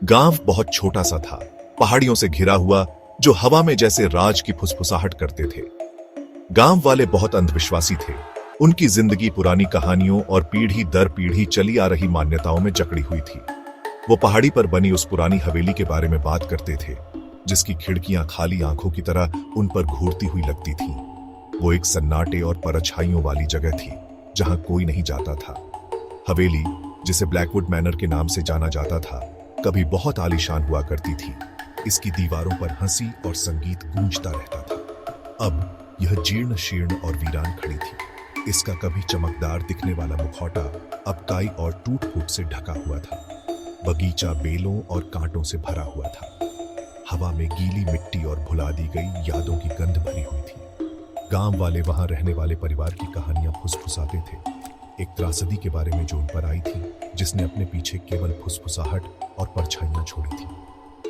गांव बहुत छोटा सा था, पहाड़ियों से घिरा हुआ, जो हवा में जैसे राज की फुसफुसाहट करते थे। गांव वाले बहुत अंधविश्वासी थे। उनकी जिंदगी पुरानी कहानियों और पीढ़ी दर पीढ़ी चली आ रही मान्यताओं में जकड़ी हुई थी। वो पहाड़ी पर बनी उस पुरानी हवेली के बारे में बात करते थे, जिसकी खिड़कियां खाली आंखों की तरह उन पर घूरती हुई लगती थीं। वो एक सन्नाटे और परछाइयों वाली जगह थी, जहां कोई नहीं जाता था। हवेली, जिसे ब्लैकवुड मैनर के नाम से जाना जाता था, कभी बहुत आलीशान हुआ करती थी। इसकी दीवारों पर हंसी और संगीत गूंजता रहता था। अब यह जीर्ण शीर्ण और वीरान खड़ी थी। इसका कभी चमकदार दिखने वाला मुखौटा अब काई और टूट फूट से ढका हुआ था। बगीचा बेलों और कांटों से भरा हुआ था। हवा में गीली मिट्टी और भुला दी गई यादों की गंध भरी हुई थी। गांव वाले वहां रहने वाले परिवार की कहानियां फुसफुसाते थे। एक त्रासदी के बारे में जो उन पर आई थी, जिसने अपने पीछे केवल फुसफुसाहट और परछाइयां छोड़ी थी।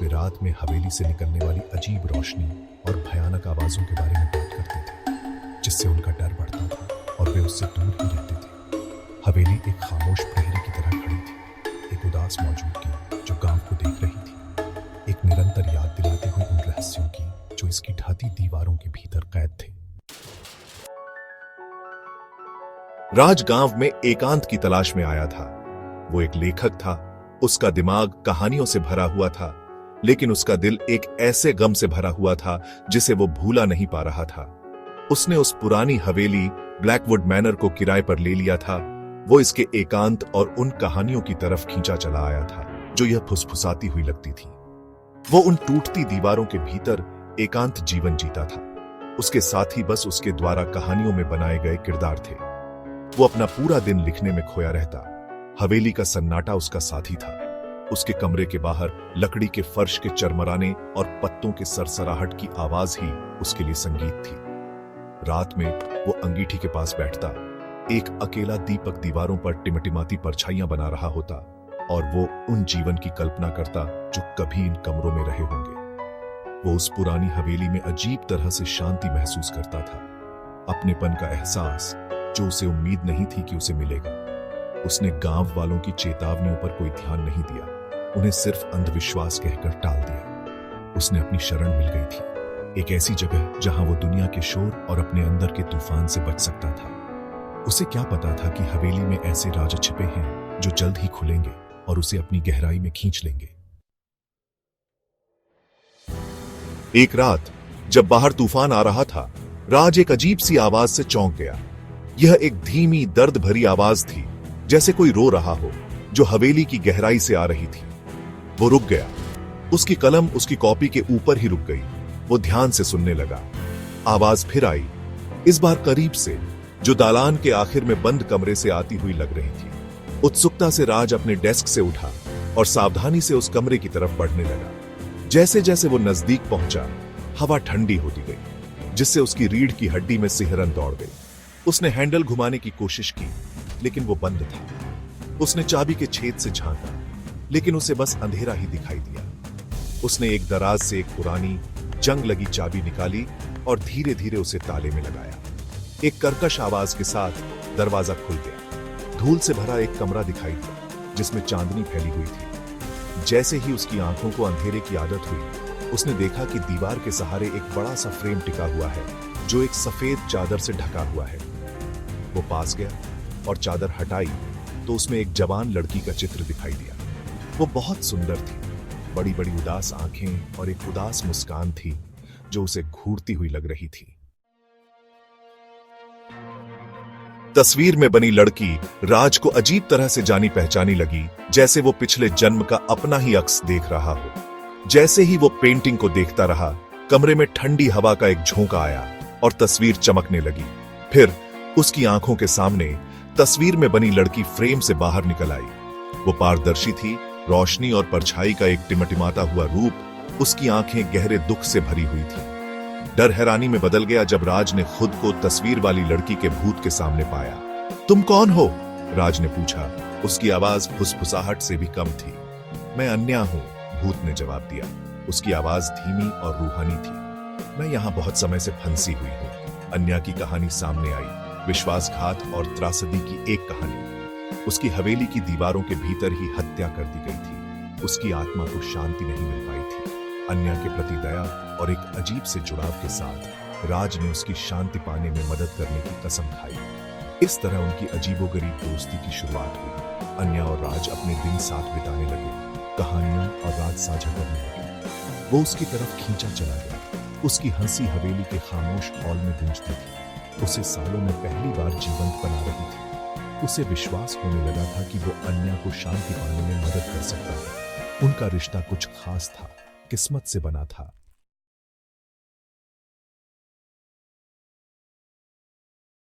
वे रात में हवेली से निकलने वाली अजीब रोशनी और भयानक आवाजों के बारे में बात करते थे, जिससे उनका डर बढ़ता था और वे उससे दूर ही रहते थे। हवेली एक खामोश प्रहरी की तरह खड़ी थी, एक उदास मौजूदगी जो गांव को देख रही थी, एक निरंतर याद दिलाते हुए उन रहस्यों की जो इसकी ढाती दीवारों के भीतर कैद थे। राज गांव में एकांत की तलाश में आया था। वो एक लेखक था। उसका दिमाग कहानियों से भरा हुआ था, लेकिन उसका दिल एक ऐसे गम से भरा हुआ था जिसे वो भूला नहीं पा रहा था। उसने उस पुरानी हवेली ब्लैकवुड मैनर को किराए पर ले लिया था। वो इसके एकांत और उन कहानियों की तरफ खींचा चला आया था जो यह फुसफुसाती हुई लगती थी। वो उन टूटती दीवारों के भीतर एकांत जीवन जीता था। उसके साथ ही बस उसके द्वारा कहानियों में बनाए गए किरदार थे। वो अपना पूरा दिन लिखने में खोया रहता। हवेली का सन्नाटा उसका साथी था। उसके कमरे के बाहर लकड़ी के फर्श के चरमराने और पत्तों के सरसराहट की आवाज ही उसके लिए संगीत थी। रात में वो अंगीठी के पास बैठता। एक अकेला दीपक दीवारों पर टिमटिमाती परछाइयां बना रहा होता और वो उन जीवन की कल्पना करता जो कभी इन कमरों में रहे होंगे। वो उस पुरानी हवेली में अजीब तरह से शांति महसूस करता था, अपनेपन का एहसास जो उसे उम्मीद नहीं थी कि उसे मिलेगा। उसने गांव वालों की चेतावनियों पर कोई ध्यान नहीं दिया, उन्हें सिर्फ अंधविश्वास कहकर टाल दिया। उसने अपनी शरण मिल गई थी, एक ऐसी जगह जहां वो दुनिया के शोर और अपने अंदर के तूफान से बच सकता था। उसे क्या पता था कि हवेली में ऐसे राज छिपे हैं जो जल्द ही खुलेंगे और उसे अपनी गहराई में खींच लेंगे। एक रात जब बाहर तूफान आ रहा था, राज एक अजीब सी आवाज से चौंक गया। यह एक धीमी दर्द भरी आवाज थी, जैसे कोई रो रहा हो, जो हवेली की गहराई से आ रही थी। वो रुक गया। उसकी कलम उसकी कॉपी के ऊपर ही रुक गई। वो ध्यान से सुनने लगा। आवाज फिर आई, इस बार करीब से, जो दालान के आखिर में बंद कमरे से आती हुई लग रही थी। उत्सुकता से राज अपने डेस्क से उठा और सावधानी से उस कमरे की तरफ बढ़ने लगा। जैसे जैसे वो नजदीक पहुंचा, हवा ठंडी होती गई, जिससे उसकी रीढ़ की हड्डी में सिहरन दौड़ गई। उसने हैंडल घुमाने की कोशिश की, लेकिन वो बंद था। उसने चाबी के छेद से झांका, लेकिन उसे बस अंधेरा ही दिखाई दिया। उसने एक दराज से एक पुरानी जंग लगी चाबी निकाली और धीरे धीरे उसे ताले में लगाया। एक कर्कश आवाज के साथ दरवाजा खुल गया। धूल से भरा एक कमरा दिखाई दिया, जिसमें चांदनी फैली हुई थी। जैसे ही उसकी आंखों को अंधेरे की आदत हुई, उसने देखा कि दीवार के सहारे एक बड़ा सा फ्रेम टिका हुआ है, जो एक सफेद चादर से ढका हुआ है। वो पास गया और चादर हटाई तो उसमें एक जवान लड़की का चित्र दिखाई दिया। वो बहुत सुंदर थी। बड़ी बड़ी उदास आंखें और एक उदास मुस्कान थी जो उसे घूरती हुई लग रही थी। तस्वीर में बनी लड़की राज को अजीब तरह से जानी पहचानी लगी, जैसे वो पिछले जन्म का अपना ही अक्स देख रहा हो। जैसे ही वो पेंटिंग को देखता रहा, कमरे में ठंडी हवा का एक झोंका आया और तस्वीर चमकने लगी। फिर उसकी आंखों के सामने तस्वीर में बनी लड़की फ्रेम से बाहर निकल आई। वो पारदर्शी थी, रोशनी और परछाई का एक टिमटिमाता हुआ रूप। उसकी आंखें गहरे दुख से भरी हुई थी। डर हैरानी में बदल गया जब राज ने खुद को तस्वीर वाली लड़की के भूत के सामने पाया। तुम कौन हो? राज ने पूछा। उसकी आवाज फुसफुसाहट से भी कम थी। मैं अन्या हूं, भूत ने जवाब दिया। उसकी आवाज धीमी और रूहानी थी। मैं यहां बहुत समय से फंसी हुई हूं। अन्या की कहानी सामने आई, विश्वासघात और त्रासदी की एक कहानी। उसकी हवेली की दीवारों के भीतर ही हत्या कर दी गई थी। उसकी आत्मा को शांति नहीं मिल पाई थी। अन्या के प्रति दया और एक अजीब से जुड़ाव के साथ राज ने उसकी शांति पाने में मदद करने की कसम खाई। इस तरह उनकी अजीबोगरीब दोस्ती की शुरुआत हुई। अन्या और राज अपने दिन साथ बिताने लगे, कहानियां और राज साझा करने लगे। वो उसकी तरफ खींचा चला गया। उसकी हंसी हवेली के खामोश हॉल में गूंजती थी। उसे सालों में पहली बार जीवंत बना रही थी। उसे विश्वास होने लगा था कि वो अन्या को शांति पाने में मदद कर सकता है। उनका रिश्ता कुछ खास था, किस्मत से बना था।